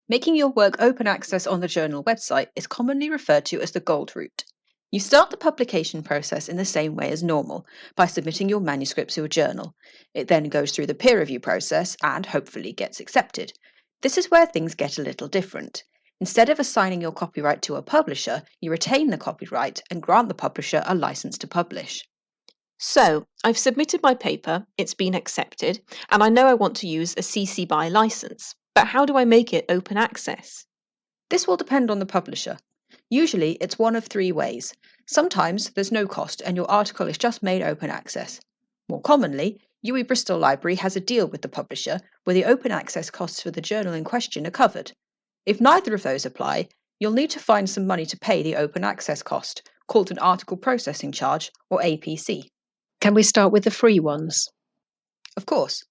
Making your work open access on the journal website is commonly referred to as the gold route. You start the publication process in the same way as normal, by submitting your manuscript to a journal. It then goes through the peer review process and hopefully gets accepted. This is where things get a little different. Instead of assigning your copyright to a publisher, you retain the copyright and grant the publisher a license to publish. So, I've submitted my paper, it's been accepted, and I know I want to use a CC BY license. But how do I make it open access? This will depend on the publisher. Usually, it's one of three ways. Sometimes there's no cost and your article is just made open access. More commonly, UWE Bristol Library has a deal with the publisher where the open access costs for the journal in question are covered. If neither of those apply, you'll need to find some money to pay the open access cost, called an article processing charge, or APC. Can we start with the free ones? Of course.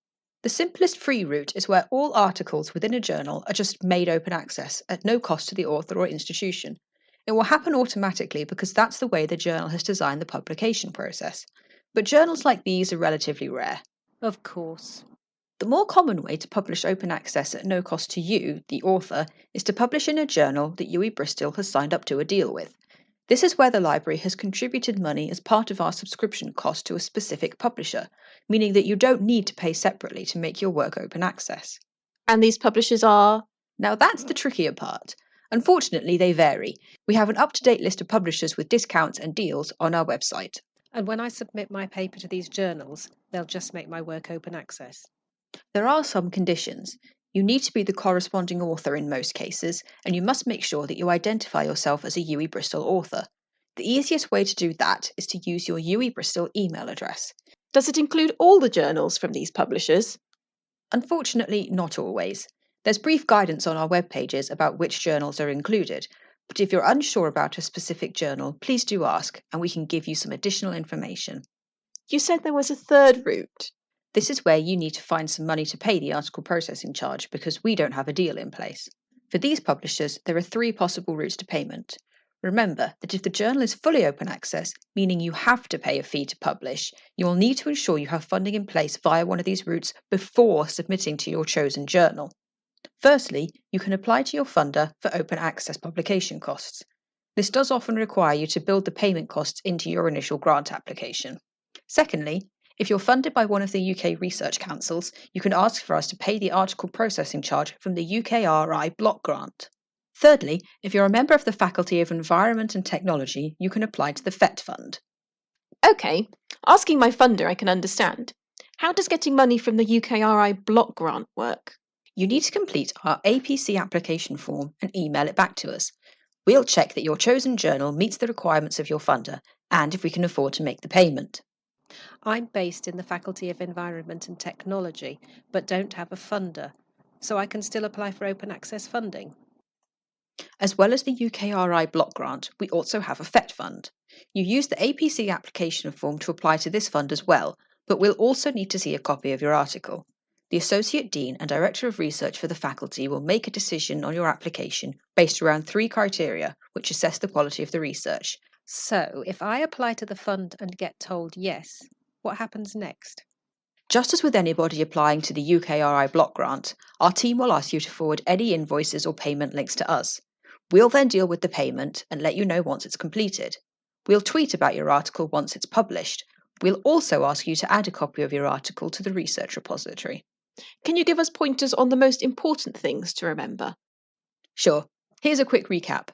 The simplest free route is where all articles within a journal are just made open access at no cost to the author or institution. It will happen automatically because that's the way the journal has designed the publication process. But journals like these are relatively rare. Of course. The more common way to publish open access at no cost to you, the author, is to publish in a journal that UWE Bristol has signed up to a deal with. This is where the library has contributed money as part of our subscription cost to a specific publisher, meaning that you don't need to pay separately to make your work open access. And these publishers are? Now that's the trickier part. Unfortunately, they vary. We have an up-to-date list of publishers with discounts and deals on our website. And when I submit my paper to these journals, they'll just make my work open access. There are some conditions. You need to be the corresponding author in most cases, and you must make sure that you identify yourself as a UWE Bristol author. The easiest way to do that is to use your UWE Bristol email address. Does it include all the journals from these publishers? Unfortunately, not always. There's brief guidance on our web pages about which journals are included, but if you're unsure about a specific journal, please do ask, and we can give you some additional information. You said there was a third route. This is where you need to find some money to pay the article processing charge because we don't have a deal in place. For these publishers, there are three possible routes to payment. Remember that if the journal is fully open access, meaning you have to pay a fee to publish, you will need to ensure you have funding in place via one of these routes before submitting to your chosen journal. Firstly, you can apply to your funder for open access publication costs. This does often require you to build the payment costs into your initial grant application. Secondly, if you're funded by one of the UK research councils, you can ask for us to pay the article processing charge from the UKRI block grant. Thirdly, if you're a member of the Faculty of Environment and Technology, you can apply to the FET fund. Okay, asking my funder I can understand. How does getting money from the UKRI block grant work? You need to complete our APC application form and email it back to us. We'll check that your chosen journal meets the requirements of your funder and if we can afford to make the payment. I'm based in the Faculty of Environment and Technology, but don't have a funder, so I can still apply for open access funding. As well as the UKRI block grant, we also have a FET fund. You use the APC application form to apply to this fund as well, but we'll also need to see a copy of your article. The Associate Dean and Director of Research for the faculty will make a decision on your application based around three criteria, which assess the quality of the research. So, if I apply to the fund and get told yes, what happens next? Just as with anybody applying to the UKRI block grant, our team will ask you to forward any invoices or payment links to us. We'll then deal with the payment and let you know once it's completed. We'll tweet about your article once it's published. We'll also ask you to add a copy of your article to the research repository. Can you give us pointers on the most important things to remember? Sure. Here's a quick recap.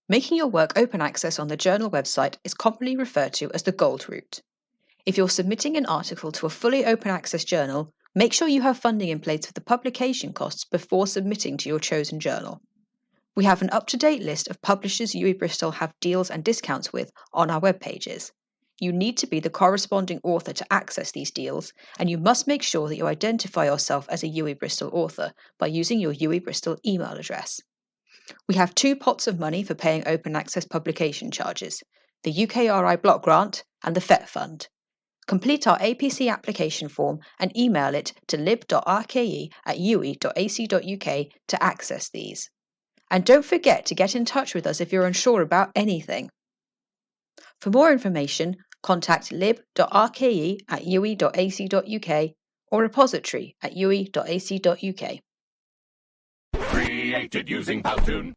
Making your work open access on the journal website is commonly referred to as the gold route. If you're submitting an article to a fully open access journal, make sure you have funding in place for the publication costs before submitting to your chosen journal. We have an up-to-date list of publishers UWE Bristol have deals and discounts with on our web pages. You need to be the corresponding author to access these deals, and you must make sure that you identify yourself as a UWE Bristol author by using your UWE Bristol email address. We have two pots of money for paying open access publication charges, the UKRI block grant and the FET fund. Complete our APC application form and email it to lib.rke@uwe.ac.uk to access these. And don't forget to get in touch with us if you're unsure about anything. For more information, contact lib.rke@uwe.ac.uk or repository@uwe.ac.uk. created using Powtoon.